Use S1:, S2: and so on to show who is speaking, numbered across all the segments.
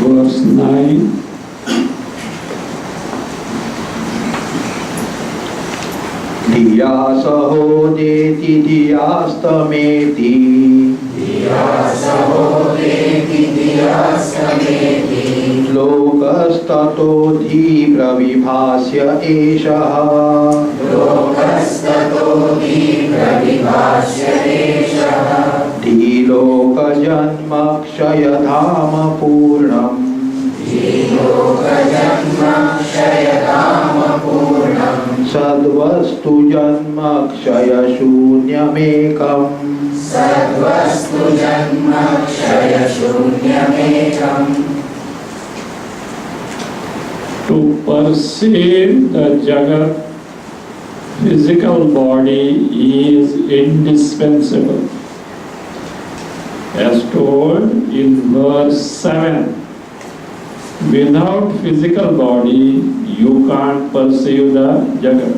S1: Verse 9. धियासहोदेति धियास्तमेति लोकस्ततो धीप्रविभास्य एषः धीलोकजन्मक्षयधाम पूर्णम् सद्वस्तु जन्मक्षयशून्यमेकम्
S2: To perceive the Jagat, physical body is indispensable. As told in verse 7, without physical body, you can't perceive the Jagat.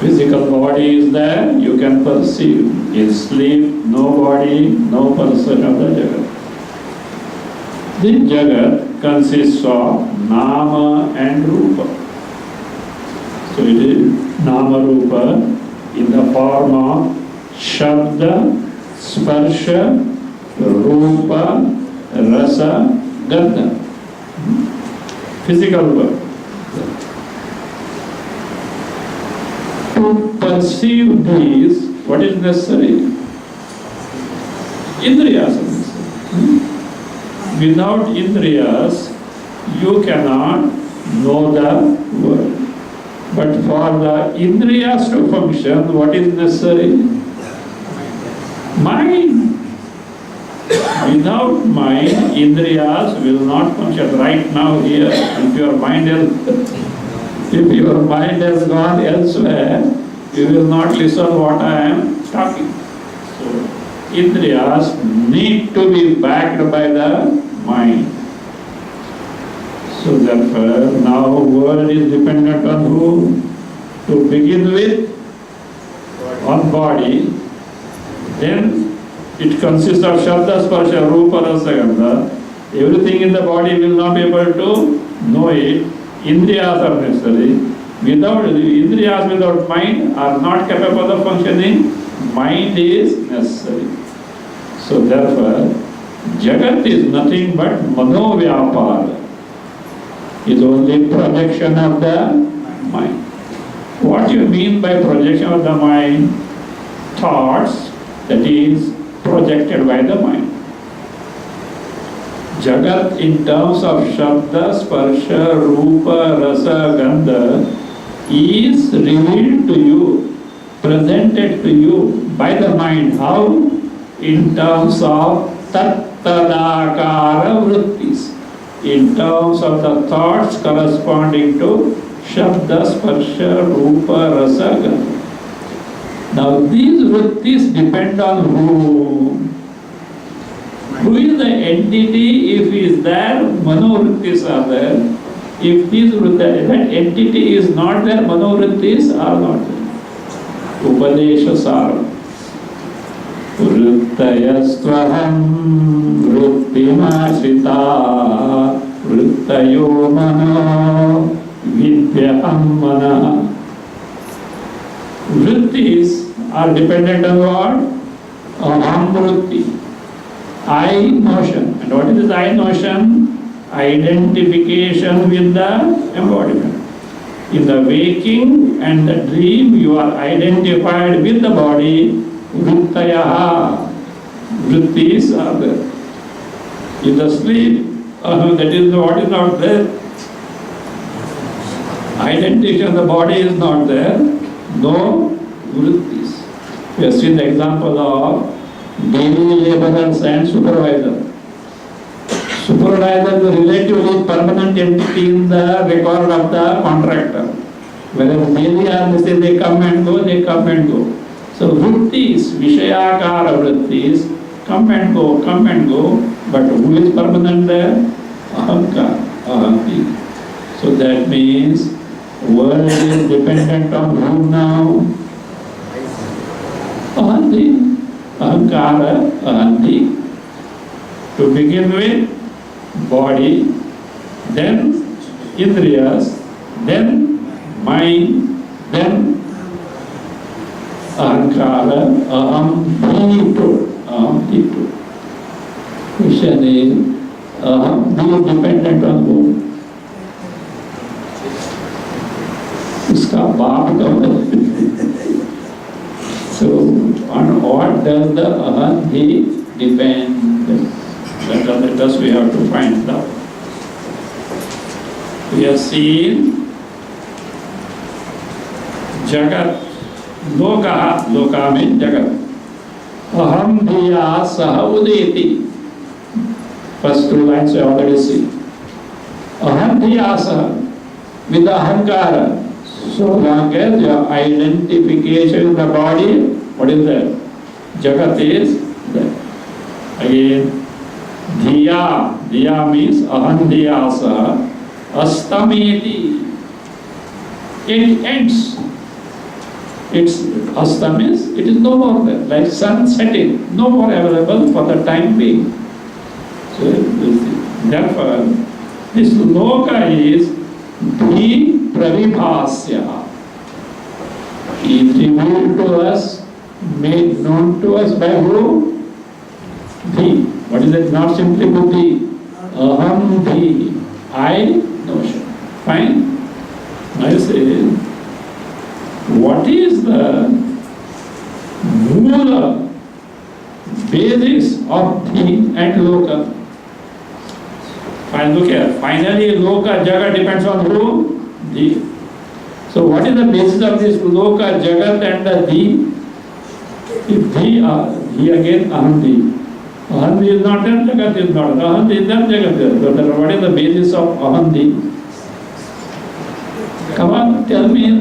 S2: Physical body is there, you can perceive. In sleep, no body, no person of the Jagat. The Jagat consists of Nama and Rupa. So it is Nama Rupa in the form of Shabda, Sparsha, Rupa, Rasa, Gandha. Physical world. To perceive these, what is necessary? Indriyas are necessary. Without Indriyas, you cannot know the world. But for the Indriyas to function, what is necessary? Mind. Without mind, Indriyas will not function. Right now here, if your mind has gone elsewhere, you will not listen what I am talking. So, Indriyas need to be backed by the mind. So therefore, now world is dependent on who? To begin with, on body. Then it consists of Shabda, Sparsha, Rupa, Rasa, Gandha. Everything in the body will not be able to know it. Indriyas are necessary. Without Indriyas, without mind, are not capable of functioning. Mind is necessary. So therefore, Jagat is nothing but Manovyapara. It's only projection of the mind. What do you mean by projection of the mind? Thoughts, that is projected by the mind. Jagat in terms of Shabda, Sparsha, Rupa, Rasa, Gandha is revealed to you, presented to you by the mind. How? In terms of Tattadakara Vrittis, in terms of the thoughts corresponding to Shabda, Sparsha, Rupa, Rasa, Gandha. Now these Vrittis depend on whom? Who is the entity? If he is there, Manovrittis are there. If that entity is not there, Manovrittis are not there. Upadesha Sara. Vrittayastvaham vrittimashrita vrittayo mano vidyaham mana. Vrittis are dependent on what? Aham vritti. I notion. And what is this I notion? Identification with the embodiment. In the waking and the dream, you are identified with the body. Vrittayaha. Vrittis are there. In the sleep, that is what is not there. Identification of the body is not there. No vrittis. We have seen the example of daily laborers and supervisor. Supervisor is a relatively permanent entity in the record of the contractor. Whereas daily are they come and go, they come and go. So vrittis, Vishayakara vrittis, come and go, but who is permanent there? Ahankara, Ahanti. So that means world is dependent on whom now? Ahanti. Ahankara, Ahanti. To begin with, body, then Indriyas, then mind, then Ahankara, Aham Dhitu. Question is, Aham Dhitu dependent on whom? Uska baap ka. So, on what does the Ahanti depend? Let us we have to find out. We have seen Jagat, Loka means Jagat. Aham Dhiya Saha Udeti. First two lines we already see. Aham Dhiya Saha, with the Ahankara. So long as your identification in the body, what is that? Jagat is there. Again, Dhiya means Ahandhyasa, Astameti. It ends. It's Asta means it is no more there. Like sun setting, no more available for the time being. So therefore, this Loka is Dhi Pravibhasya. Is revealed to us, made known to us by who? Dhi. What is it? Not simply Buddhi. Aham Dhi. I notion. Fine? I say, what is the Mula, basis of Dhi and Loka? Fine, look here. Finally, Loka, Jagat depends on who? Dhi. So what is the basis of this Loka, Jagat and the Dhi? If Dhi again, Aham Dhi. Aham Dhi is not there, Jagat is not there. Aham Dhi is there, Jagat is there. So what is the basis of Aham Dhi? Come on, tell me,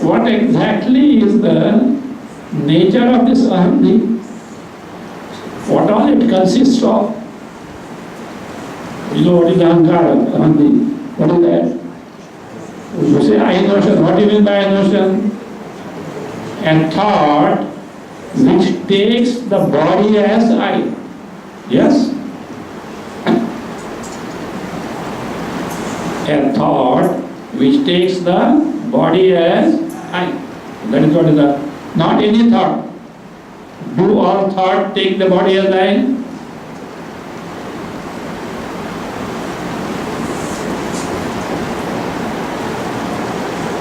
S2: what exactly is the nature of this Aham Dhi? What all it consists of? You know what is Ahankara, Aham Dhi? What is that? You say I notion. What do you mean by I notion? A thought which takes the body as I. Yes? A thought which takes the body as I. That is what is the, not any thought. Do all thought take the body as I?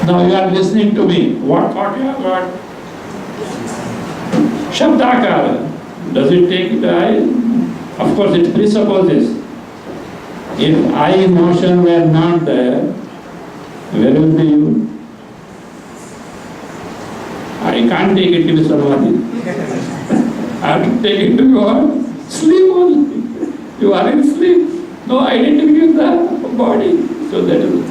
S2: Now you are listening to me. What thought you have got? Shabdakara. Does it take the I? Of course it presupposes. If I emotion were not there, where will be you? I can't take it to be samadhi. I have to take it to your sleep only. You are in sleep. No identity with the body. So that is.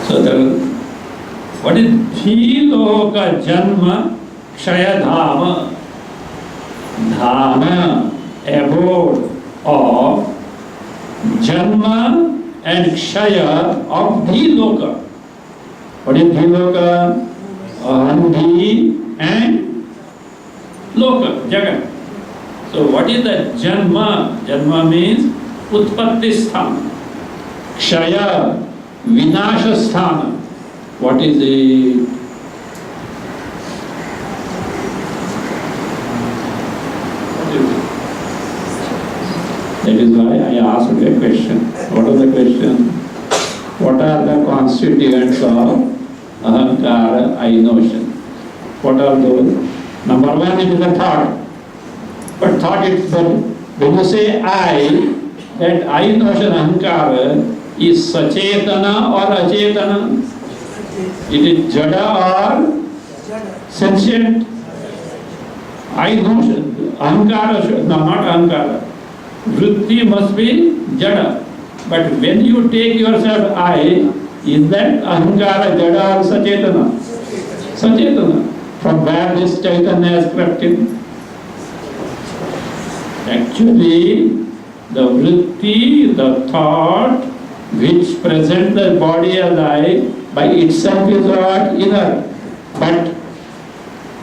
S2: So what is Dhiloka Janma Kshaya Dhama? Dhama, abode of Janma and Kshaya of Dhiloka. What is Dhiloka? Dhi and Loka, Jagat. So what is the Janma? Janma means Utpatti Sthana. Kshaya, Vinasha Sthana. What is it? That is why I asked a question. What is the question? What are the constituents of ahankara, I notion? What are those? Number one, it is a thought. But thought is that when you say I, that I notion ahankara is sachetana or achetana? It is jada or sentient? I notion, ahankara, no, not ahankara. Vritti must be jada. But when you take yourself I, is that ahankara jada or sachetana? Sachetana. From where this chaitanya has crept in? Actually, the vritti, the thought, which presents the body as I, by itself is what? Inner. But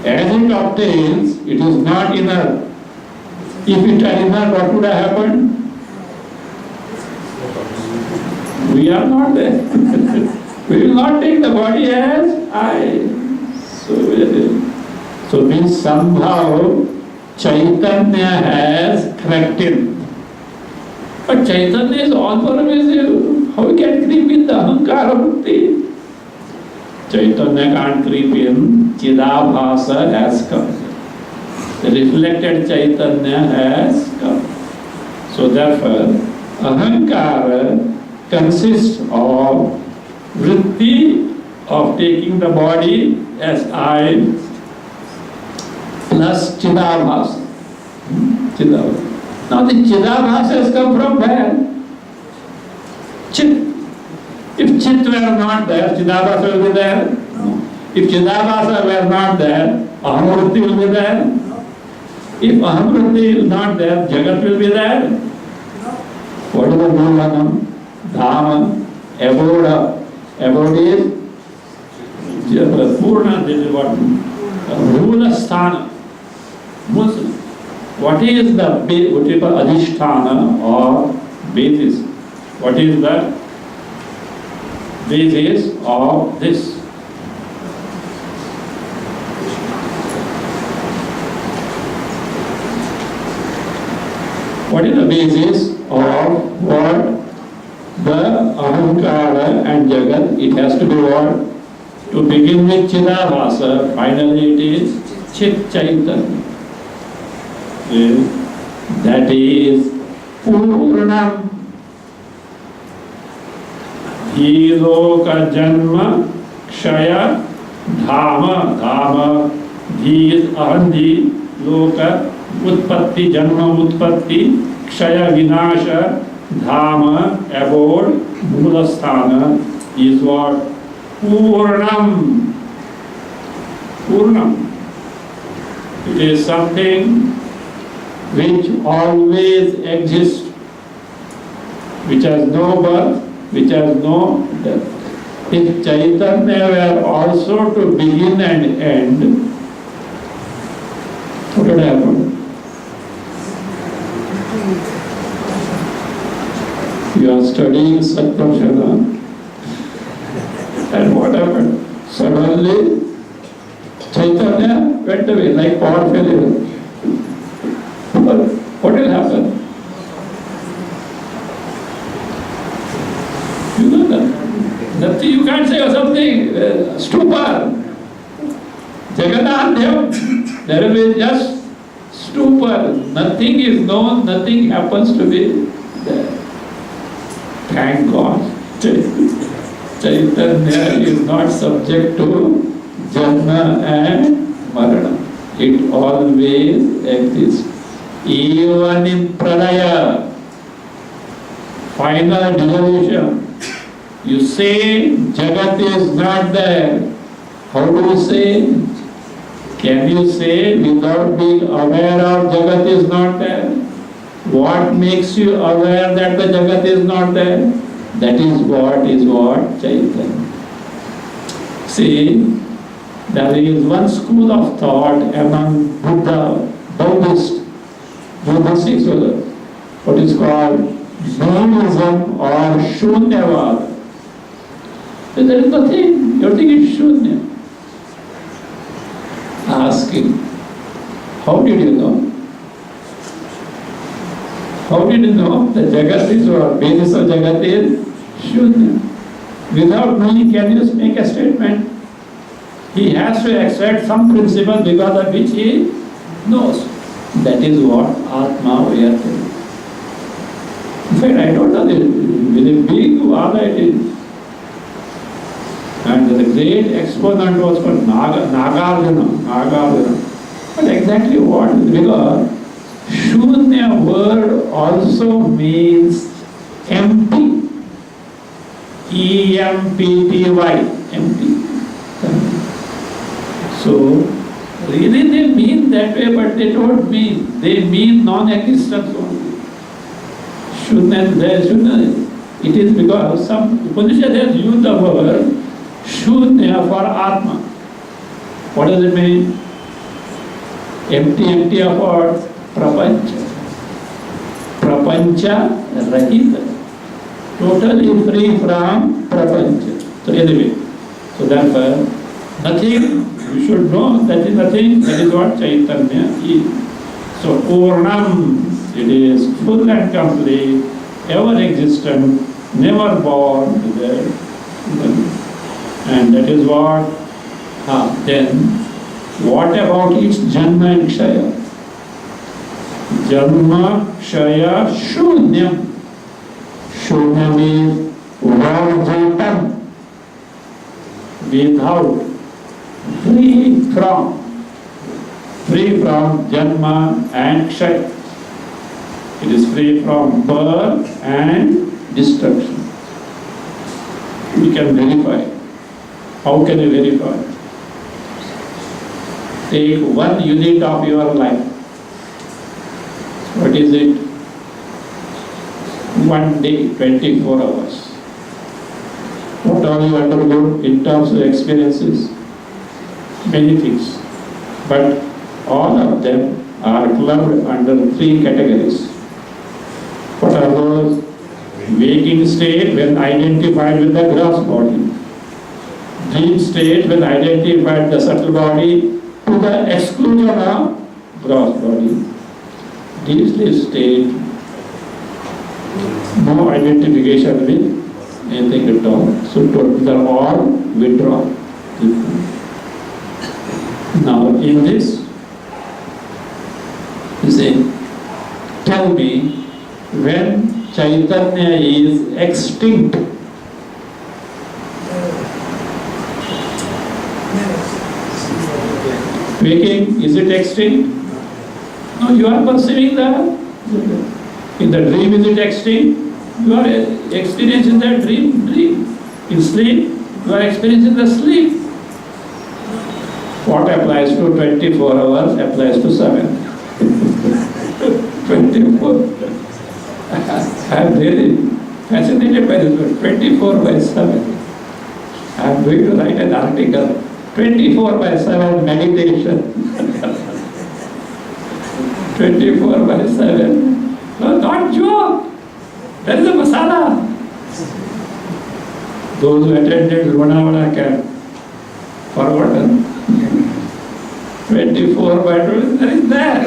S2: as it obtains, it is not inner. If it were inner, what would have happened? We are not there. We will not take the body as I. So means somehow Chaitanya has crept in. But Chaitanya is all pervasive. How can creep in the ahankara bhakti? Chaitanya can't creep in. Chidabhasa has come. The reflected Chaitanya has come. So therefore, ahankara consists of vritti of taking the body as I plus chidabhasa. Chidabhasa. Now the chidabhasa has come from where? Chit. If chit were not there, chidabhasa will be there? No. If chidabhasa were not there, ahamvritti will be there? If ahamvritti is not there, jagat will be there? What is the Bhulanam? Dhama, abode. Abode is Purna, this is what? Mula Sthana. What is the Adhisthana or basis? What is the basis of this? What is the basis of what? The ahankara and jagat, it has to be what? To begin with chidabhasa, finally it is chit chaitanya. That is Purnam. Dhiloka janma kshaya dhama. Dhama, dhi is ahandi, loka, utpatti, janma utpatti, kshaya vinasha, dhama, abode, mulasthana is what? Purnam. Purnam. It is something which always exists, which has no birth, which has no death. If Chaitanya were also to begin and end, what would happen? You are studying Shuddhabodhananda, and what happened? Suddenly, Chaitanya went away like power failure. What will happen? You know that. Nothing, you can't say something, stupor. Jagannath Dev, there will be just stupor. Nothing is known, nothing happens to be there. Thank God. Chaitanya is not subject to Janma and Marana. It always exists. Even in Pranaya, final dissolution, you say Jagat is not there. How do you say? Can you say without being aware of Jagat is not there? What makes you aware that the Jagat is not there? That is what Chaitanya. See, there is one school of thought among Buddhist what is called nihilism or Shunyavad. There is nothing, everything is Shunya. Asking, how did you know? How did you know the Jagat is or basis of Jagat is Shunya? Without knowing, can you make a statement? He has to accept some principle because of which he knows. That is what Atma we are telling. In fact, I don't know with a big Vada it is. And the great exponent was called Nagarjuna. But exactly what? Because Shunya word also means empty. E-M-P-T-Y, empty. So, really they mean that way, but they don't mean. They mean non-existence only. Shunya, it is because some Upanishad has used the word Shunya for Atma. What does it mean? Empty of what? Prapancha. Prapancha rahita. Totally free from prapancha. So anyway, so therefore, nothing, you should know that is nothing, that is what Chaitanya is. So Purnam, it is full and complete, ever existent, never born, and that is what, then what about its Janma and Kshaya? Janma, Kshaya, Shunyam. Shunya means varjitam, without, free from Janma and Kshaya. It is free from birth and destruction. We can verify. How can you verify? Take 1 unit of your life. What is it? 1 day, 24 hours. What all you undergo in terms of experiences? Many things. But all of them are clubbed under 3 categories. What are those? Waking state when identified with the gross body. Dream state when identified the subtle body to the exclusion of gross body. Deep sleep state, no identification with anything at all. So these are all withdrawn. Now in this, you say, tell me when Chaitanya is extinct. Waking, is it extinct? No, you are perceiving that. In the dream, is it extinct? You are experiencing that dream. In sleep, you are experiencing the sleep. What applies to 24 hours applies to 7. 24. I am really fascinated by this word. 24 by 7. I'm going to write an article, 24/7 meditation. 24/7. No, not joke. That is a masala. Those who attended Lonavala camp, forgotten. 24/7, that is there.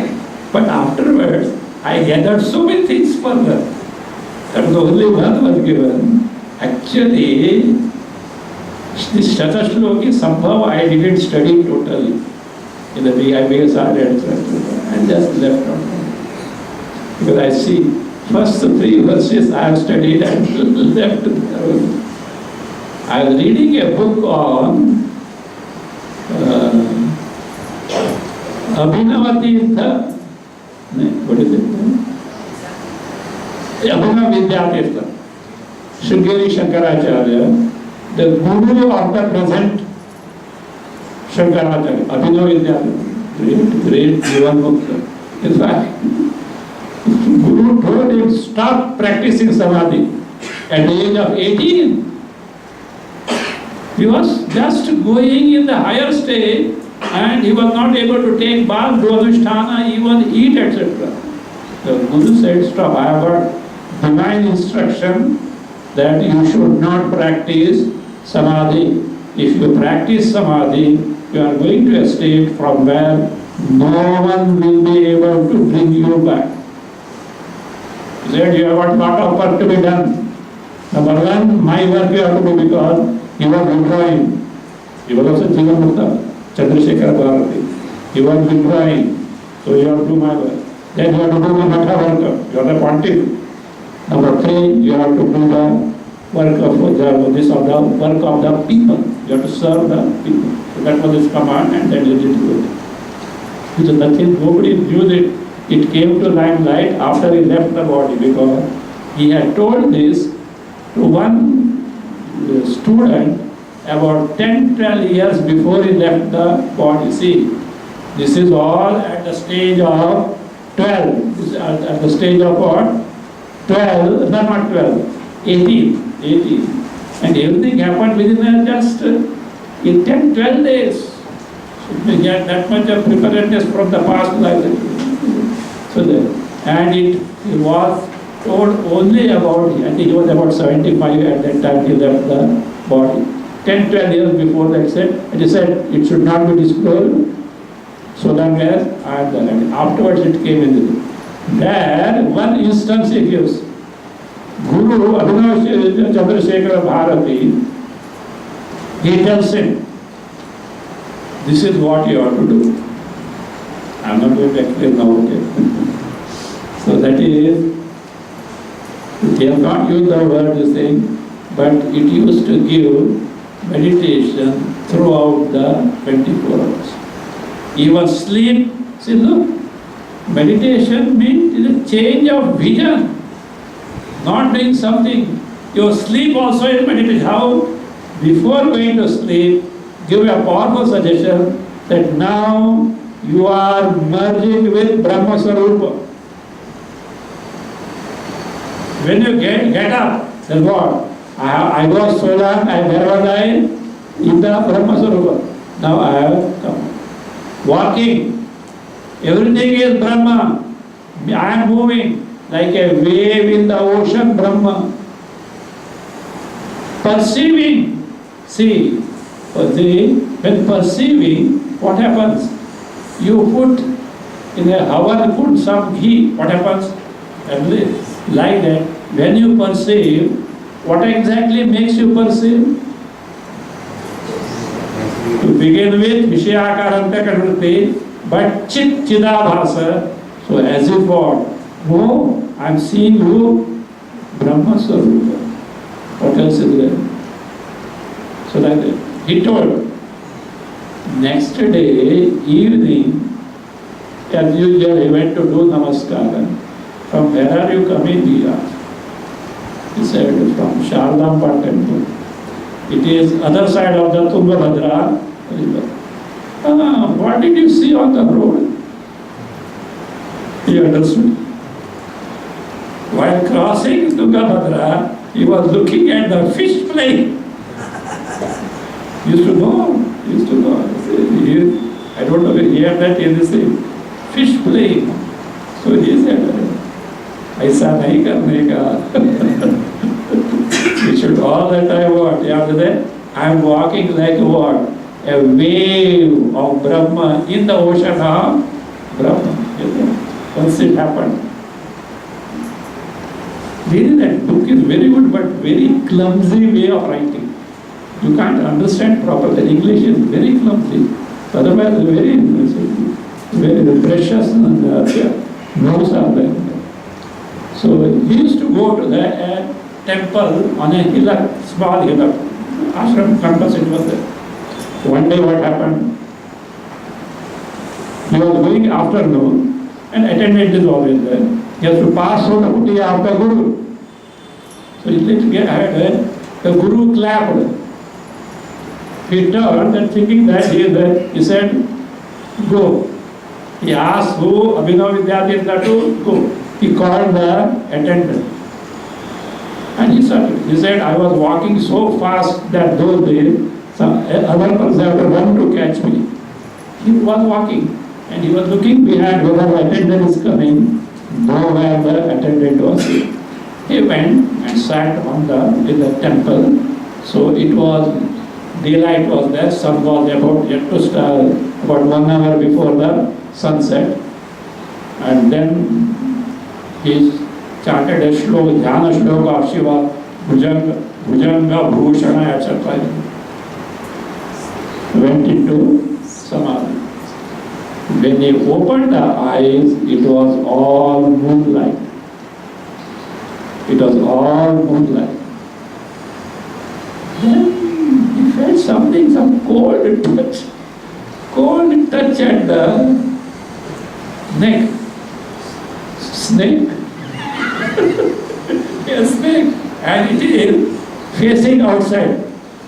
S2: But afterwards, I gathered so many things further. That was the only one was given. Actually, this Shatashloki somehow I didn't study totally. In the BSR and just left out. Because I see first 3 verses I have studied and left. I was reading a book on Abhinavatirtha. What is it? Abhinav Vidyatirtha. Shrigeri Shankaracharya, the guru of the present Shankaracharya, Abhinav Vidyatirtha, great Jivan Mukta. In fact, Guru told him, stop practicing samadhi at the age of 18. He was just going in the higher stage and he was not able to take bath, do anusthana, even eat, etc. The Guru said, stop, I have got divine instruction that you should not practice samadhi. If you practice samadhi, you are going to a state from where no one will be able to bring you back. He said, you have got lot of work to be done. Number one, my work you have to do because he was withdrawing. He was also Jiva Mukta, Chandrasekhar Bharati. He was withdrawing. So you have to do my work. Then you have to do the Matha work. You are the pontiff. Number 3, you have to do the work of the work of the people. You have to serve the people. So that was his command, and then he did it. So nothing, nobody knew that it came to limelight after he left the body, because he had told this to one student about 10-12 years before he left the body. See, this is all at the stage of 12. This is at the stage of what? 12, no, not 12, 18. And everything happened within just in 10-12 days. So we get that much of preparedness from the past life. So and it was told only about, I think he was about 75 at that time he left the body. 10-12 years before that said, and he said it should not be disclosed so long as I am there. And afterwards it came in there. One instance he gives. Guru Abhinav Chandrasekhar Bharati, he tells him, this is what you have to do. I am not going to explain now, okay? So that is, he has not used the word this thing, but it used to give meditation throughout the 24 hours. Even sleep, see look, meditation means it is a change of vision, not doing something. Your sleep also is meditation. How? Before going to sleep, give a powerful suggestion that now you are merging with Brahma Sarupa. When you get up, then what? I was so long, where was I? In the Brahma Sarupa. Now I have come. Walking, everything is Brahma. I am moving like a wave in the ocean, Brahma. Perceiving, see, when perceiving, what happens? You put in a oven, put some ghee, what happens? Like that, when you perceive, what exactly makes you perceive? To begin with, Vishyakaranta Kadruti, but Chit Chidabhasa, so as if what? No, I am seeing you, Brahma Swarupa. What else is there? So like that. He told, next day, evening, as usual, he went to do Namaskara. From where are you coming? He asked. He said, from Shardampa temple. It is other side of the Tungabhadra river. What did you see on the road? He understood. While crossing Tungabhadra, he was looking at the fish playing. Used to go. I don't know if he had that in the same fish playing. So he said, ऐसा नहीं करने का. We should all the time what? After that, I am walking like what? A wave of Brahma in the ocean of Brahma. Once it happened. Really, that book is very good, but very clumsy way of writing. You can't understand properly. English is very clumsy. Otherwise, very precious and notes are there. So he used to go to the temple on a hillock, small hillock. Ashram campus it was there. One day what happened? He was going afternoon and attendant is always there. He has to pass through the kutiya of the Guru. So he had the Guru clapped. He turned and thinking that he is there, he said, go. He asked who, Abhinav Vidyarthi to go. He called the attendant. And he said, I was walking so fast that those days, some other person had to run to catch me. He was walking and he was looking behind whether the attendant is coming. Nowhere the attendant was. He went and sat in the temple. So it was, daylight was there, sun was about yet to start, about 1 hour before the sunset. And then he chanted a shloka, dhyana shloka of Shiva, Bhujanga, Bhushana, etc. Went into samadhi. When he opened the eyes, it was all moonlight. It was all moonlight. Then he felt something, some cold touch at the neck. Snake. A snake. And it is facing outside.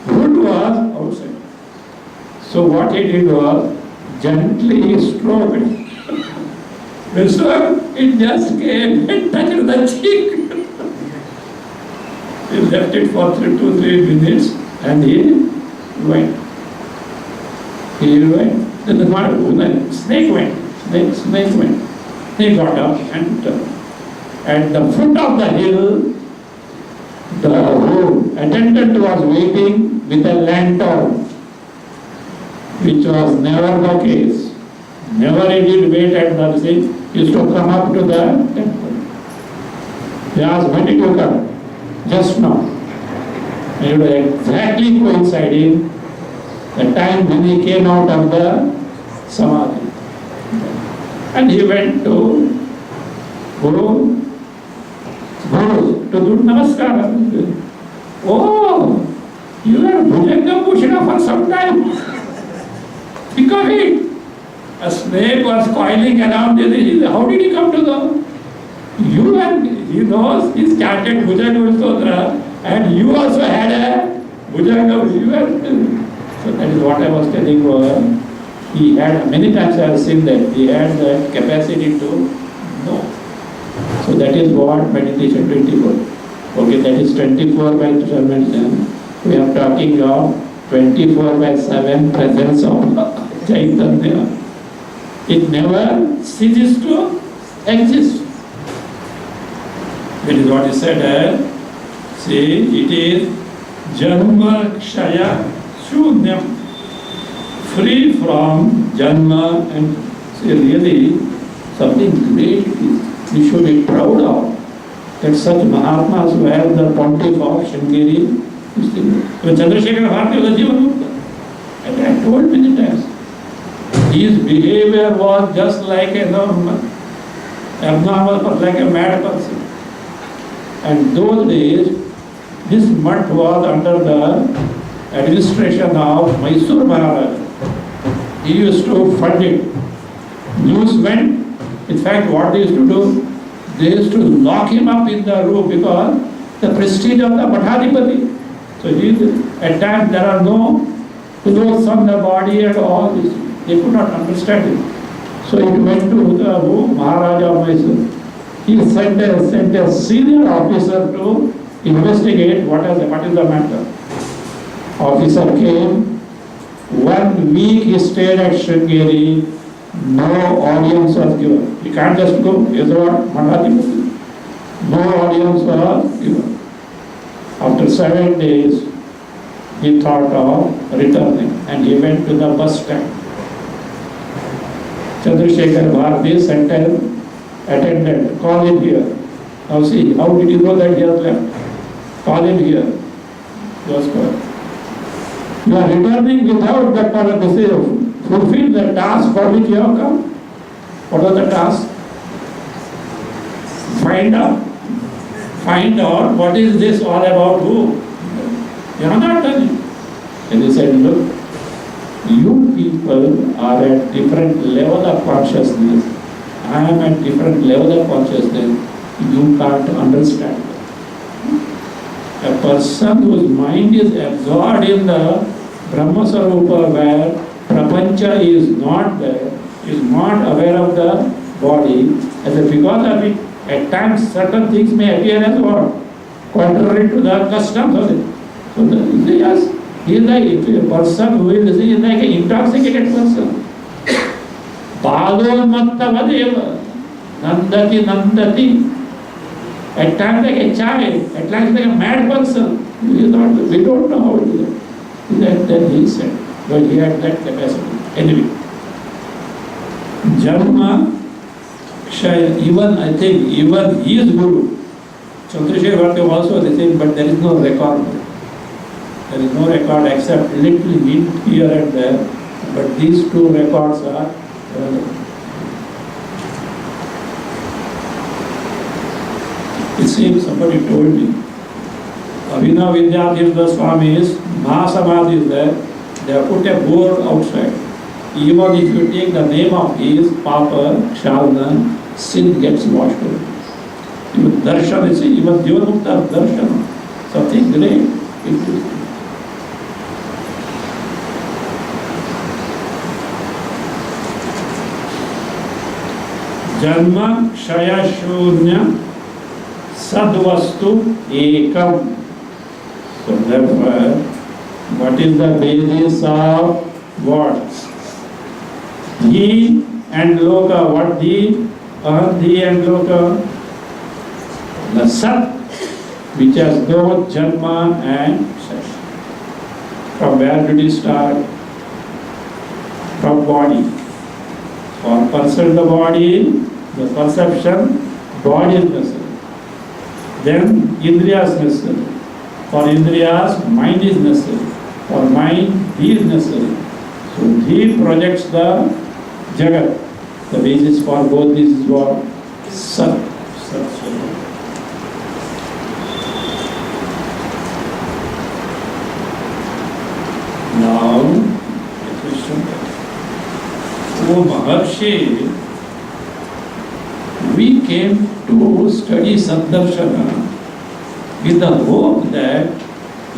S2: Wood was outside. So what he did was gently stroked it. So it just came and touched the cheek. He left it for 2-3 minutes and he went. Then the snake went. Snake went. He got up and at the foot of the hill, the attendant was waiting with a lantern, which was never the case. Never he did wait at the thing. He used to come up to the temple. He asked, when did you come? Just now. And it was exactly coinciding the time when he came out of the samadhi. And he went to Guru to do namaskar. Oh, you are Bhujanga Bhushana for some time. Think of it. A snake was coiling around his. How did he come to know? You and he knows he's chanted Bhujanga Stotra, and you also had a Bhujanga. So that is what I was telling you. He had, many times I have seen that, he had the capacity to know. So that is what meditation 24. Okay, that is 24 by 7. We are talking of 24 by 7 presence of Chaitanya. It never ceases to exist. That is what he said. See, it is Janma Kshaya Shunyam. Free from Janma, and see, really something great we should be proud of. That such Mahatmas were the pontiff of Sringeri. When Chandrasekhar Bharati was a Jivanmukta, and I told many times, his behavior was just like abnormal, like a mad person. And those days, this mutt was under the administration of Mysore Maharaj. He used to fund it. News went. In fact, what they used to do, they used to lock him up in the room because the prestige of the Mathadipati. So at times there are no clothes on the body and all this. They could not understand it. So he went to the Maharaja of Mysore. He sent a senior officer to investigate what is the matter. Officer came 1 week he stayed at Sringeri, no audience was given. He can't just go, is what Mandati. No audience was given. After 7 days, he thought of returning and he went to the bus stand. Chandrasekhar Bharati sent an attendant, call him here. Now see, how did you know that he has left? Call him here. He was called. You are returning without the fulfill the task for which you have come. What was the task? Find out what is this all about, who? You have not done it. And he said, look, you people are at different level of consciousness. I am at different level of consciousness. You can't understand. A person whose mind is absorbed in the Brahma Sarupa, where Prapancha is not there, is not aware of the body, and because of it, at times certain things may appear as what? Contrary to the customs of it. So yes, he is like a person who is like an intoxicated person. Bhagavatta vadeva, nandati. At times like a child, at times like a mad person. We don't know how to do that. Then he said, but he had that capacity. Anyway, Janma, even I think, even his Guru, Chandrasekhar Bharati also the same, but there is no record. There is no record except little hint here and there, but these two records are it seems somebody told me, Abhinav Vidyadhirva Swami's Mahasamadhi is there, they have put a board outside. Even if you take the name of his Papa, Shalna, sin gets washed away. Even Darshana, you see, even Jivanmukta Darshana, something great. Janma Kshaya Shunya Sadvastu Ekam. So therefore, what is the basis of what? He and Loka, what the and Loka? The Sat, which has both Janma and Kshaya. From where did he start? From body. For person the body, the perception, body is necessary. Then Indriyas necessary. For Indriyas, mind is necessary. For mind, he is necessary. So he projects the Jagat. The basis for both these is what? Sat. Now, the question is, O Maharshi, we came to study Saddarshana with the hope that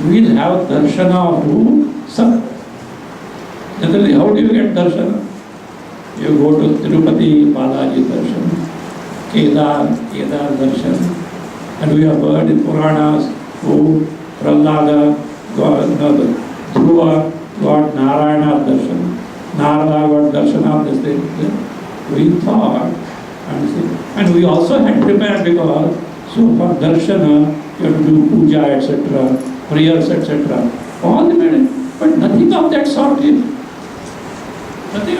S2: we will have Darshana of who? Sat. Generally, how do you get Darshana? You go to Tirupati, Balaji Darshana, Kedar Darshana. And we have heard in Puranas who Prahlada got Dhruva got Narayana Darshana. Narada got Darshana of this thing. We thought, and we also had prepared because, so for Darshana, you have to do puja, etc., prayers, etc. All the meaning, but nothing of that sort is. Nothing,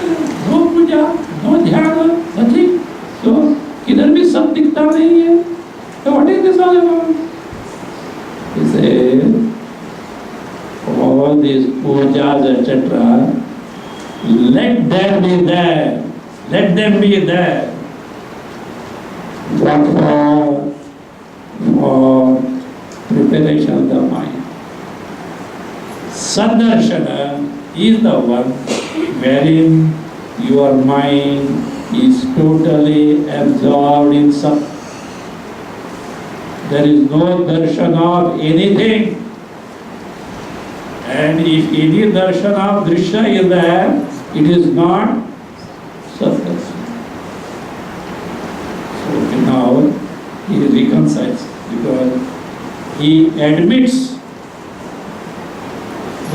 S2: no puja, no dhyana, nothing. So, किधर भी सब दिखता नहीं है. So what is this all about? He said, all these pujas, etc., let them be there. Let them be there. What for preparation of the mind. Saddarshana is the one wherein your mind is totally absorbed in Sat. There is no darshan of anything. And if any darshan of drishya is there, it is not Saddarshana. So now he reconciles because he admits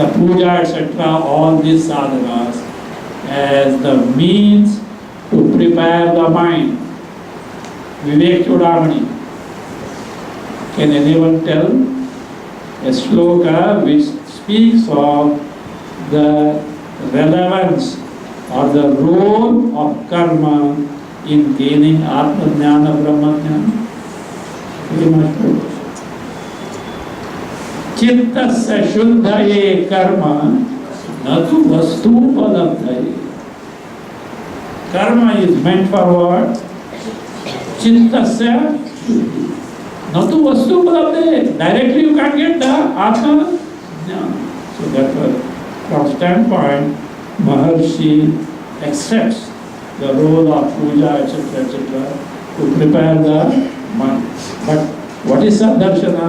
S2: the puja, etc., all these sadhanas as the means to prepare the mind. Vivek Chudamani. Can anyone tell a sloka which speaks of the relevance or the role of karma in gaining Atma Jnana, Brahma Jnana? Very much good. Chittasya shuddhaye karma natu vastupalabdhaye. Karma is meant for what? Chittasya shuddhi. Natu vastupalabdhaye. Directly you can't get the Atma Jnana. So therefore, from standpoint, Maharshi accepts the role of puja, etc., to prepare the mind. But what is Darshana?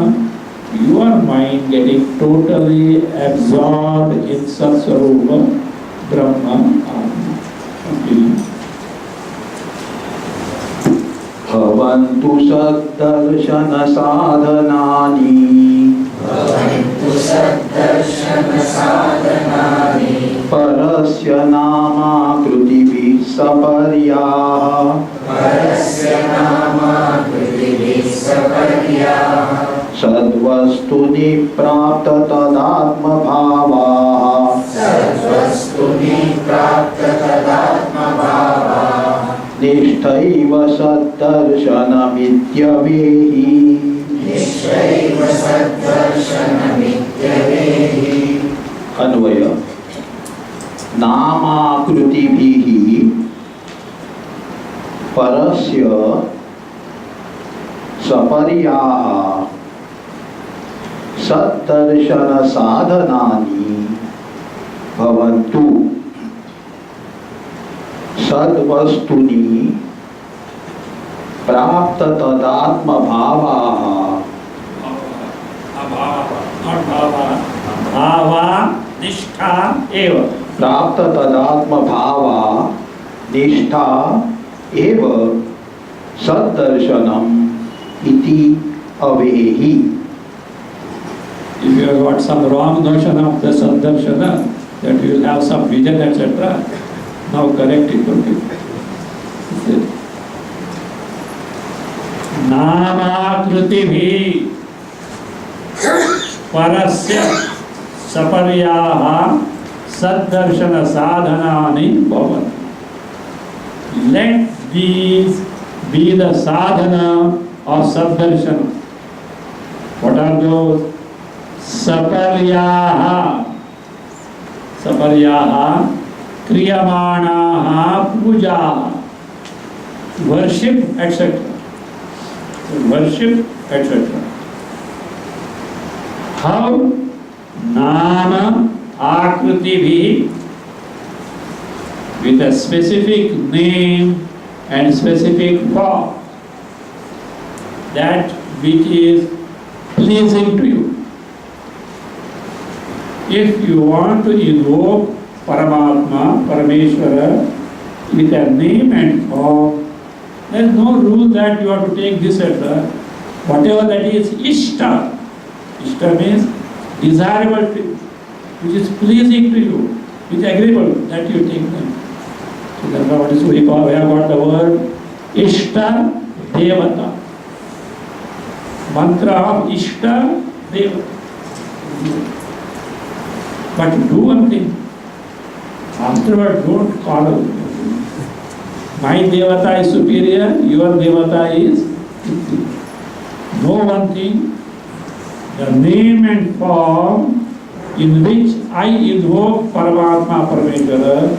S2: Your mind getting totally absorbed in Satsvarupa, Brahma, Atma.
S1: Bhavantu saddarshana sadhanani.
S3: Bhavantu saddarshana sadhanani.
S1: Parasya nama krutibhi saparyaha.
S3: Parasya nama krutibhi saparyaha.
S1: Sadvastuni prapta tadatma bhavaha.
S3: Sadvastuni prapta tadatma bhavaha.
S1: Nishtaiva saddarshanamityavehi.
S3: Nishchaiva saddarshanamityavehi.
S1: Anvaya. Namakrutibhihi parasya saparyaha saddarshana sadhanani bhavantu. Sadvastuni prapta tadatma bhavaha.
S2: Not bhava. Bhava, nishtha, eva.
S1: Prapta tadatma bhava nishtha eva saddarshanam iti avehi.
S2: If you have got some wrong notion of the saddarshana, that you will have some vision, etc., now correct it. Okay. Namakrutibhi parasya saparyaha saddarshana sadhanani bhavan. Let these be the sadhana of saddarshana. What are those? Saparyaha. Saparyaha kriyamanaha puja. Worship, etc. Worship, etc. How? Nama akrutibhi, with a specific name and specific form, that which is pleasing to you. If you want to invoke Paramatma, Parameshwara, with a name and form, there is no rule that you have to take this etc. Whatever that is Ishta. Ishta means desirable to you, which is pleasing to you, which is agreeable, that you take them. So that's what is we call, we have got the word Ishta Devata. Mantra of Ishta Devata. But do one thing. Afterward, don't call out. My Devata is superior, your Devata is superior. Know one thing, the name and form in which I invoke Paramatma Parameshwara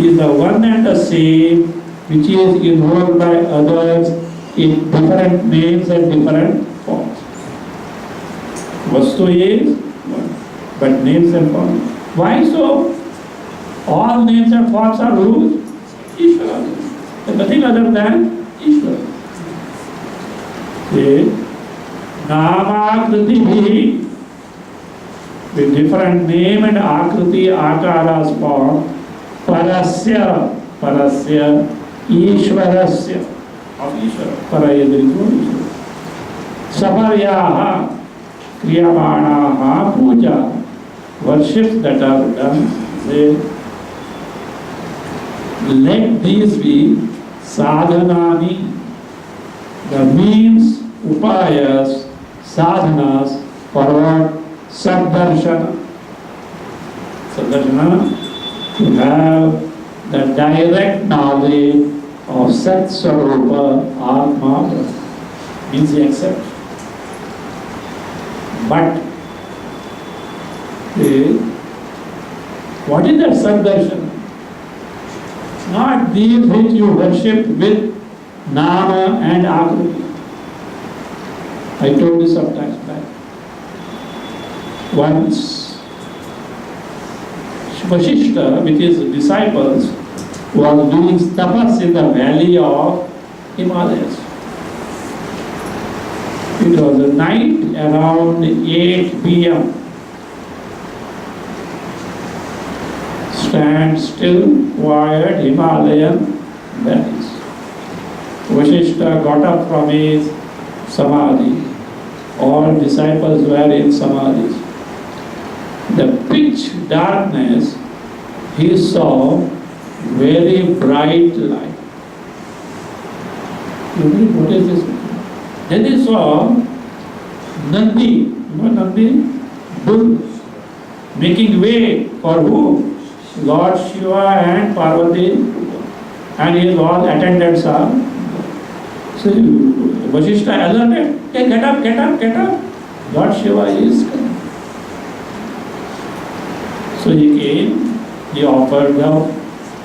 S2: is the one and the same which is invoked by others in different names and different forms. Vastu is one, but names and forms. Why so? All names and forms are rules. Ishvara. There is nothing other than Ishvara. Namakrutibhi, with different name and akriti, akaras form, parasya, Ishvarasya, of Ishvara, parayadritva, Saparyaha, kriyamanaha puja. worships that are done, they let these be sadhanani, the means, upayas, sadhanas for what? Saddarshana. Saddarshana, to have the direct knowledge of Sat Swarupa Atma, means he accepts. But what is that Saddarshana? Not these which you worship with Nama and Akriti. I told you sometimes back. Once, Vasishtha with his disciples was doing tapas in the valley of Himalayas. It was a night around 8 p.m. Stand still, quiet Himalayan valleys. Vasishtha got up from his samadhi. All disciples were in samadhis. The pitch darkness, he saw very bright light. What is this? Then he saw Nandi, you know Nandi? Bull, making way for who? Lord Shiva and Parvati, and his all attendants are. So Vasishtha alerted, hey, get up, get up, get up. Lord Shiva is coming. So he came, he offered the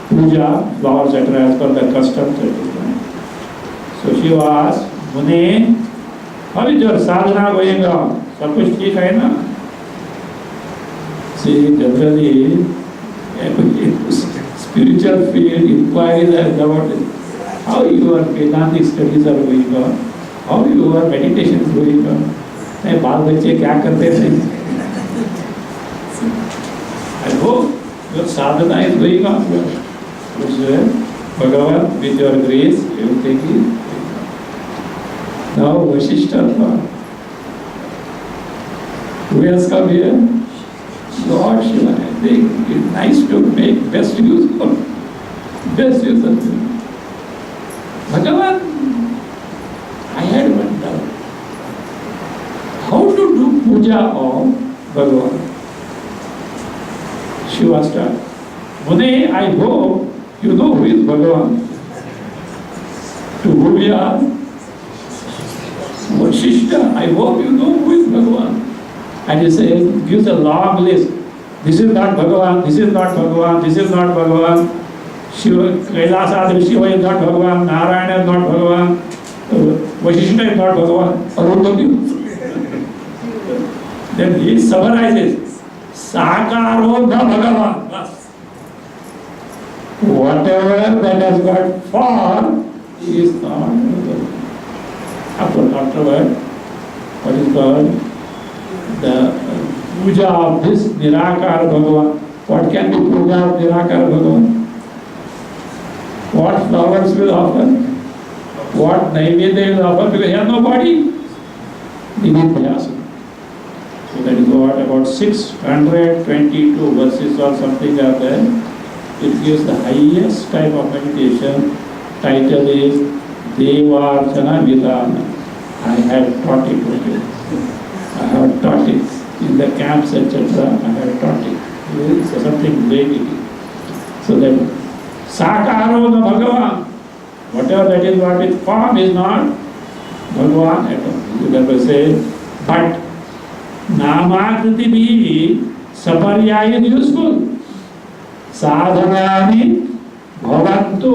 S2: puja, flowers, etc. as per the custom. So Shiva asked, Mune, how is your sadhana going on? सब कुछ ठीक है ना? See, generally, spiritual field inquiries about how your Vedantic studies are going on, how your meditation is going on. नहीं बाल बच्चे क्या करते थे? I hope your sadhana is going on well. Bhagavan, with your grace, everything is. Now Vasishtha thought, who has come here? Lord Shiva. I think it's nice to make best use of it. Bhagavan, I had one doubt. How to do puja of Bhagavan? Shiva started. Mune, I hope you know who is Bhagavan. To whom we are? Vasishtha, I hope you know who is Bhagavan. And he says, gives a long list. This is not Bhagavan, this is not Bhagavan, this is not Bhagavan. Shiva, Kailasadri Shiva is not Bhagavan, Narayana is not Bhagavan, Vasishtha is not Bhagavan. Then he summarizes, Sakaro na Bhagavan. Whatever that has got form is not Bhagavan. Afterward, what is called the puja of this Nirakara Bhagavan. What can be puja of Nirakara Bhagavan? What flowers will offer? What naivedya will offer? Because he has no body. Nididhyasana. So that is what about 622 verses or something are there. It gives the highest type of meditation. Title is Devarchana Vidana. I have taught it to you. I have taught it in the camps, etc. I have taught it. It's something very. So that Sakaro na Bhagavan, whatever that is, what is form is not Bhagavan at all. You never say, but Namakriti bhi saparyaya is useful. Sadhanani bhavantu.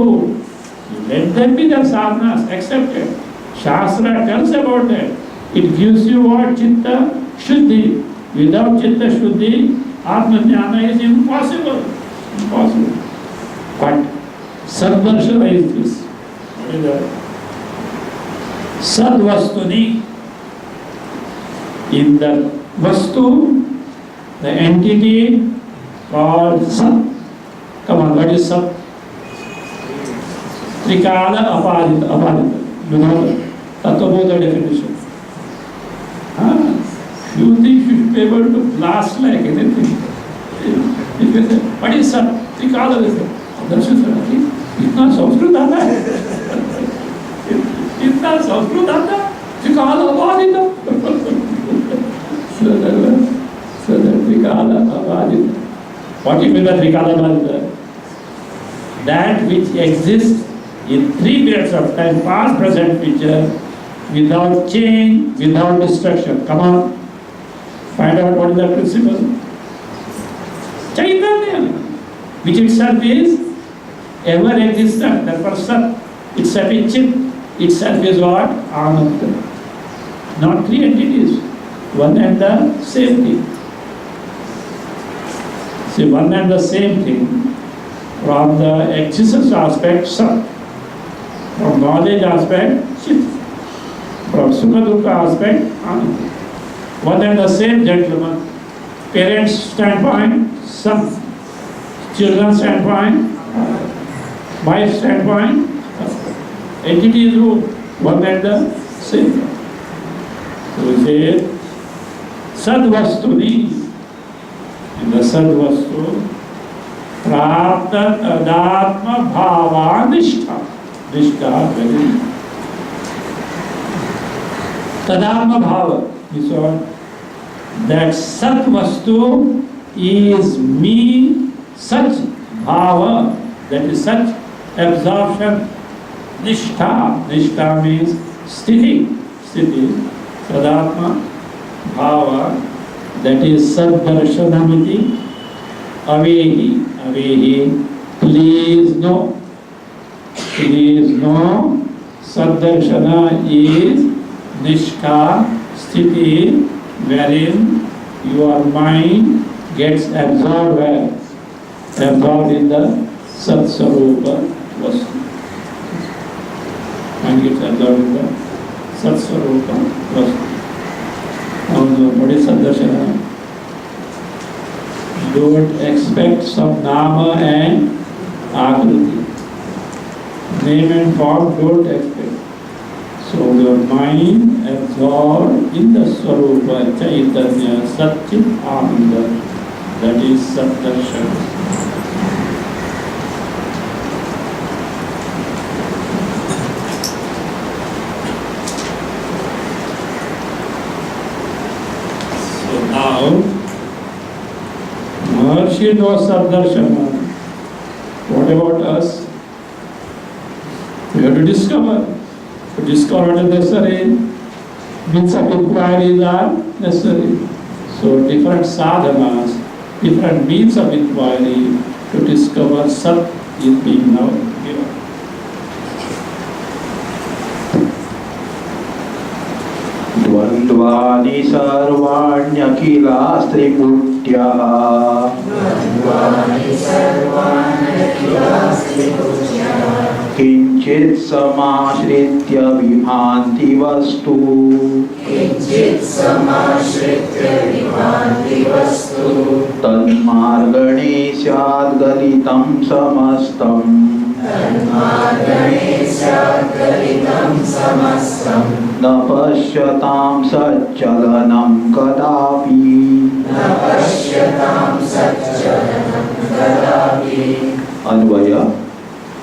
S2: Let them be the sadhanas accepted. Shastra tells about that. It gives you what? Chitta Shuddhi. Without Chitta Shuddhi, Atma Jnana is impossible. Impossible. But Sadvarshana is this. What is that? Sadvastuni. In the Vastu, the entity called Sat. Come on, what is Sat? Trikala Aparita. You know that. Tattva definition. You think you should be able to blast like anything. If you say, what is Sat? Trikala is Darshana Sarati. Itna Sanskrit aata hai. Itna Sanskrit aata hai. Trikala avadita. So that Trikala avadita. What do you mean by Trikala avadita? That which exists in 3 periods of time, past, present, future, without change, without destruction. Come on, find out what is that principle. Chaitanya, which itself is ever existent. Therefore, Sat itself is Chit, itself is what? Ananda. Not 3 entities, one and the same thing. See, one and the same thing. From the existence aspect, Sat. From knowledge aspect, Chit. From Sukha Dukkha aspect, Ananda. One and the same gentleman. Parents standpoint, Sat. Children's standpoint, wife standpoint, entity is who? One and the same. So we say, Sadvastuni. In the Sadvastu, Prapta Tadatma Bhava Nishtha. Nishtha, very. Tadatma Bhava. You saw that Sat Vastu is me, such bhava, that is such absorption. Nishtha. Nishtha means sthiti. Sthiti. Tadatma Bhava, that is Saddarshanamiti. Avehi. Avehi. Please know. Please know. Saddarshana is Nishtha, Sthiti, wherein your mind gets absorbed where? Absorbed in the Sat Swarupa Vastu. Mind gets absorbed in the Sat Swarupa Vastu. Now, what is Saddarshana? Don't expect some Nama and Akriti. Name and form, don't expect. So your mind absorbed in the Swarupa Chaitanya Satchit Ananda, that is Satdarshana. So now, Maharshi knows Satdarshana. What about us? We have to discover. To discover what is necessary, means of inquiries are necessary. So different sadhanas, different means of inquiry to discover Sat is being now given.
S1: Dvandvani sarvanyakhilastriputyah
S3: Dvandvani sarvanyakhilastriputyah
S1: Kinchit samashritya vibhanti vastu
S3: Kinchit samashritya vibhanti vastu
S1: Tanmargane syad galitam samastam
S3: Tanmargane syad galitam samastam
S1: Na pashyatam satchalanam kadapi
S3: Na pashyatam satchalanam kadapi
S1: Anvaya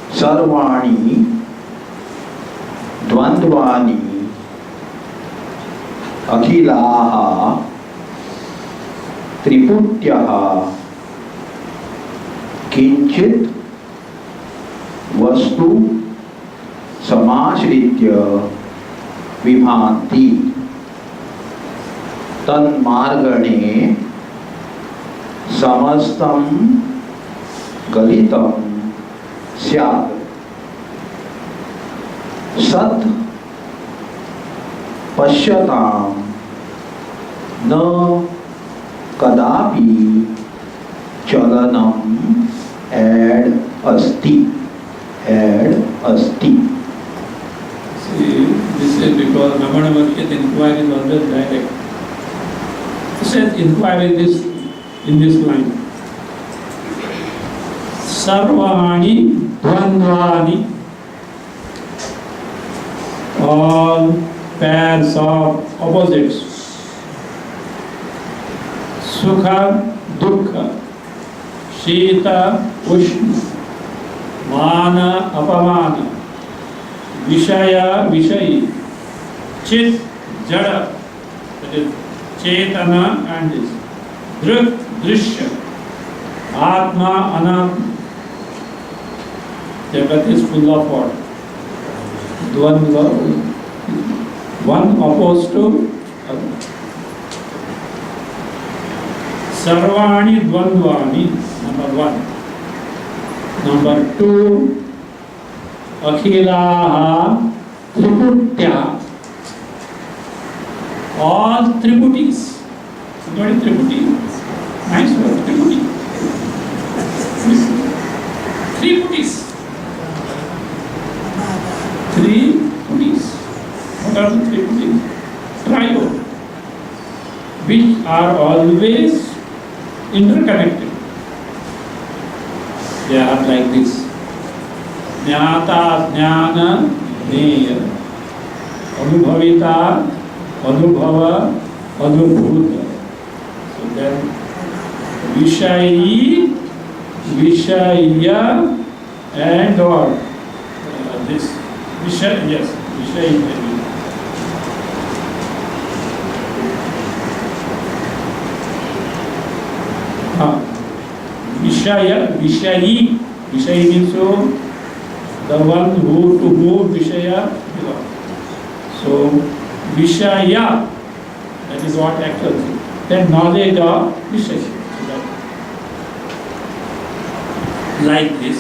S1: Sarvani Dvandvani Akhilaha Triputyaha Kinchit Vastu Samashritya Vibhanti Tanmargane Samastam Galitam Syad Sat Pashyatam Na Kadapi Chalanam Ad Asti.
S2: See, this is because Ramanavarkit inquiry is always direct. He says inquiry in this line. Sarvani Dvandvani, all pairs of opposites. Sukha, Dukkha, Shita, Ushna, Mana, Apamana, Vishaya, Vishayi, Chit, Jada, that is Chetana and this, Drik, Drishya, Atma, Anatma. Jagat is full of what? Dvandva, one opposed to other. Sarvani Dvandvani, number one. Number two, Akhilaha Triputya, all Triputis. What is Triputi? Nice word, Triputi. Triputis. Three putis. What are the three putis? Trio, which are always interconnected. They are like this. Jnata, Jnana, Jneya. Anubhavita, Anubhava, Anubhuta. So then, Vishayi, Vishaya, and what? This. Vishaya, yes, Vishaya maybe. Vishaya, Vishayi. Vishayi means so, the one who to whom Vishaya belongs. So, Vishaya, that is what actually. Then knowledge of Vishaya. Like this.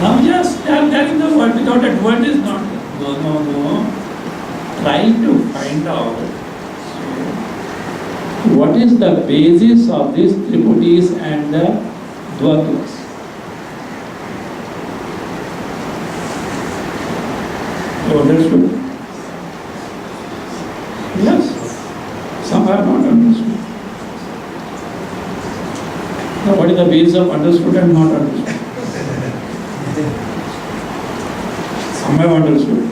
S2: Now just they are telling the word without that word is not. No. Trying to find out what is the basis of these triputis and the dvatus. You understood? Yes. Some have not understood. Now, what is the basis of understood and not understood? Some have understood.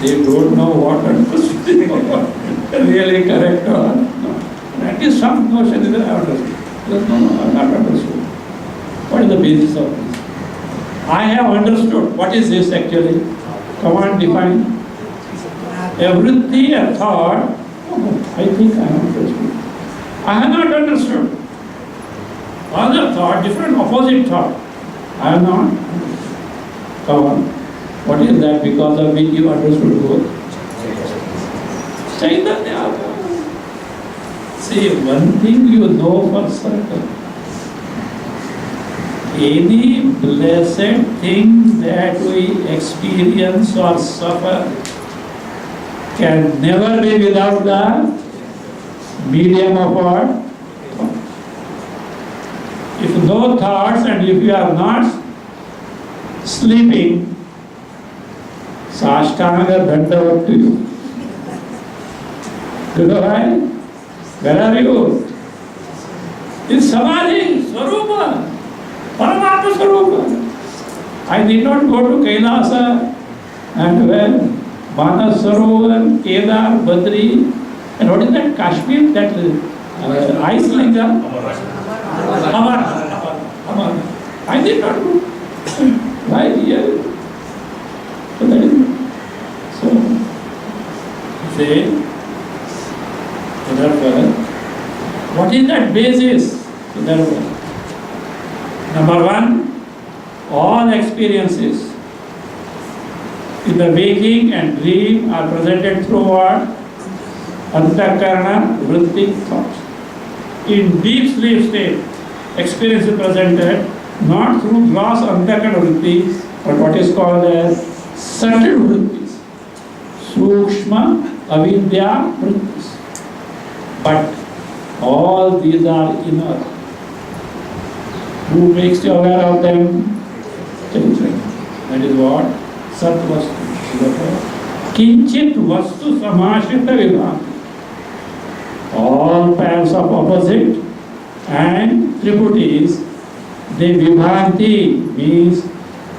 S2: They don't know what understood is really correct or not. At least some notion is I understood. No, I have not understood. What is the basis of this? I have understood. What is this actually? Come on, define. Everything a thought, I think I have understood. I have not understood. Other thought, different opposite thought. I have not. Come on. What is that because of which you understood both? Chaitanya. See, one thing you know for certain. Any blessed thing that we experience or suffer can never be without the medium of what? If no thoughts and if you are not sleeping, Sashtanga Dandavat to you. Do you know why? Where are you? In Samadhi, Swarupa, Paramatma Swarupa. I did not go to Kailasa and where Manas Sarovar, Kedar, Badri, and what is that Kashmir, that ice linga? Amar. I did not go. Why here? So that is so. Say, therefore, what is that basis? So therefore, number one, all experiences in the waking and dream are presented through what? Antakarana, vritti, thoughts. In deep sleep state, experience is presented not through gross antakarana vritti, but what is called as subtle vrittis, sukshma, avidya vrittis. But all these are inner. Who makes you aware of them? That is what? Sat vastu. Kinchit vastu samashita vibhati. All pairs of opposite and triputis, they vibhanti means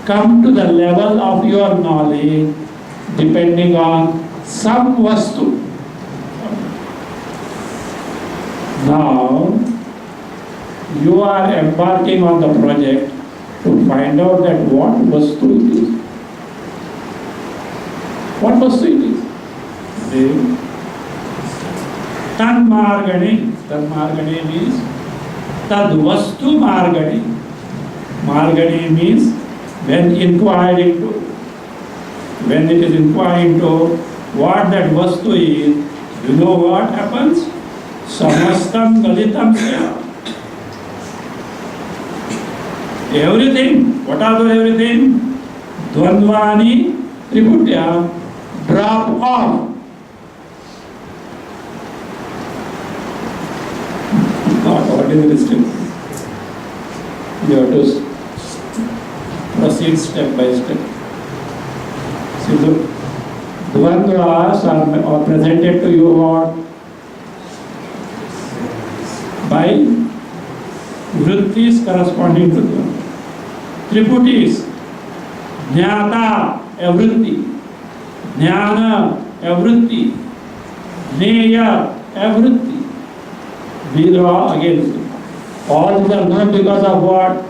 S2: come to the level of your knowledge depending on some vastu. Now, you are embarking on the project to find out that what vastu it is. What vastu it is? Tan margani. Tan margani means tad vastu margani. Margani means when inquired into. When it is inquired into what that vastu is, you know what happens? Samastam galitam sya. Everything, what are those everything? Dvandvani triputya, drop off. What is the mistake? You have to proceed step by step. See, the dvandvas are presented to you what? By vrittis corresponding to them. Triputis, jnata, a vritti, jnana, a vritti, neya, a vritti. These are all again. All these are known because of what?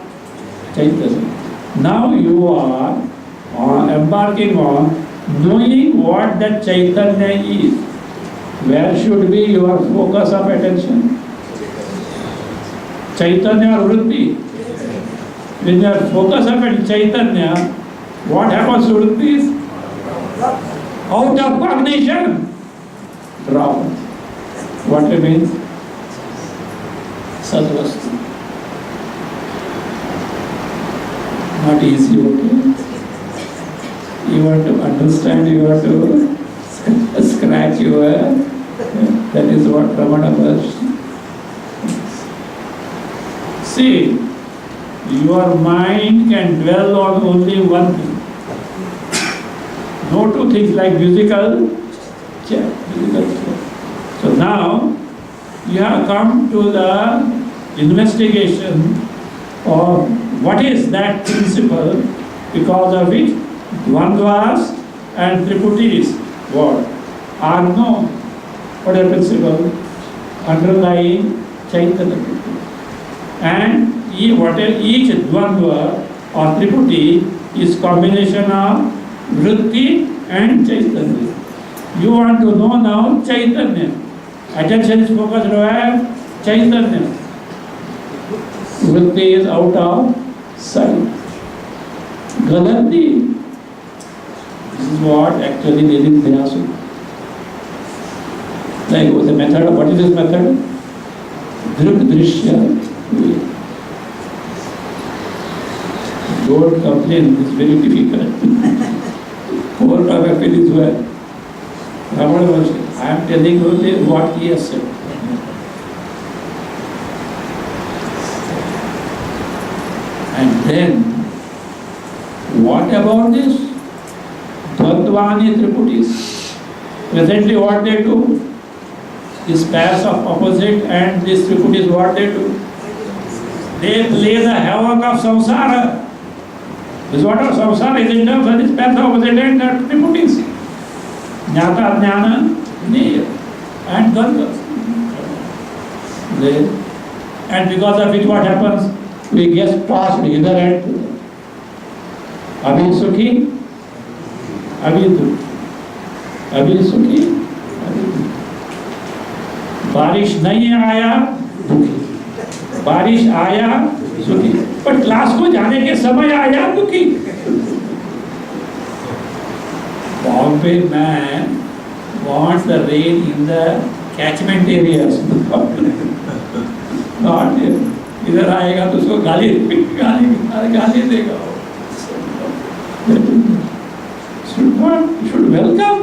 S2: Chaitanya. Now you are embarking on knowing what that Chaitanya is. Where should be your focus of attention? Chaitanya or vritti? When you are focused on Chaitanya, what happens to vrittis? Out of cognition, drop. What remains? Sadvastu. Not easy, okay? You want to understand, you want to scratch your, that is what Ramana was. See, your mind can dwell on only one thing. No two things like musical chair. So now, you have come to the investigation of what is that principle because of which dvandvas and triputis what are known. What is the principle? Underlying Chaitanya. And each dvandva or triputi is combination of vritti and Chaitanya. You want to know now Chaitanya. Attention is focused on Chaitanya. Vritti is out of sight. Galanti. This is what actually Vedic Vyasu. Like the method, what is this method? Drik Drishya. Don't complain, it's very difficult. Poor Baba feels well. I am telling only what he has said. And then, what about this? Dvandvani triputis. Presently what they do? This pairs of opposite and this triputis what they do? They play the havoc of samsara. This is what our samsara is in terms of this pairs of opposite and triputis. Jnata, jnana, neya, and dvandva. And because of it what happens? We get tossed either at Abhi Sukhi, Abhi Dukhi. Abhi Sukhi, Abhi Dukhi. बारिश नहीं आया दुखी, बारिश आया सुखी, पर class को जाने के समय आया दुखी. Bombay man wants the rain in the catchment areas. Not here. इधर आएगा तो उसको गाली गाली देगा. Should welcome.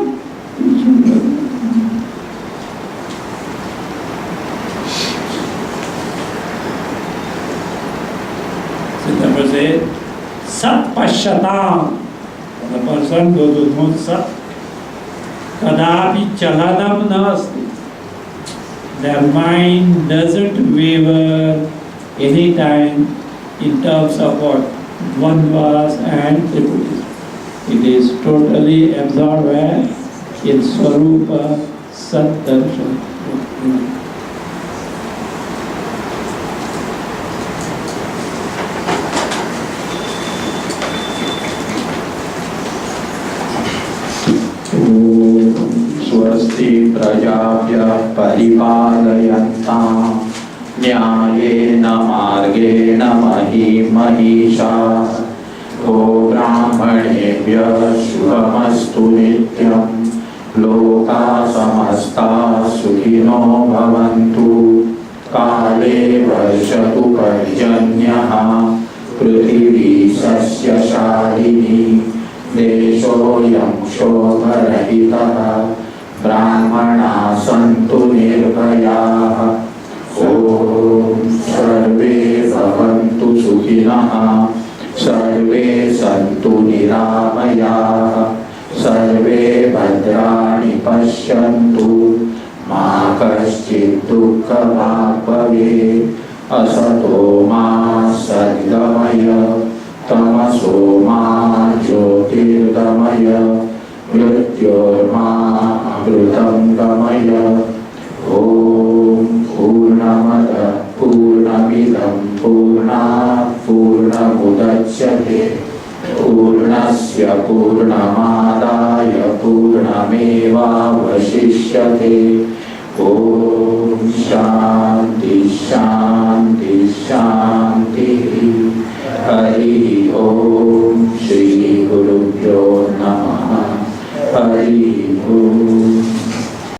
S2: Siddhartha said, Sat Pashatam. The person who knows Sat, Kadapi Chalanam Nasti. Their mind doesn't waver any time in terms of what? Dvandvas and Triputis. It is totally absorbed where? In Swarupa Sat-darshan.
S1: स्वस्ति प्रजाभ्यः परिपालयन्तां न्यायेन मार्गेण महीं महिषाः ब्राह्मणेभ्यः शुभमस्तु नित्यं लोकाः समस्ताः सुखिनो भवन्तु काले वर्षतु पर्जन्यः पृथिवी सस्यशालिनी देशोऽयं क्षोभरहितः ब्राह्मणाः सन्तु निर्भयाः ॐ सर्वे भवन्तु सुखिनः सर्वे सन्तु निरामयाः सर्वे भद्राणि पश्यन्तु मा कश्चित् दुःखभाग् भवेत् असतो मा सद्गमय तमसो मा ज्योतिर्गमय मृत्योर्मा अमृतं गमय ॐ पूर्णमदः पूर्णमिदं पूर्णात् पूर्णमुदच्यते पूर्णस्य पूर्णमादाय पूर्णमेवावशिष्यते ॐ शान्ति शान्ति शान्ति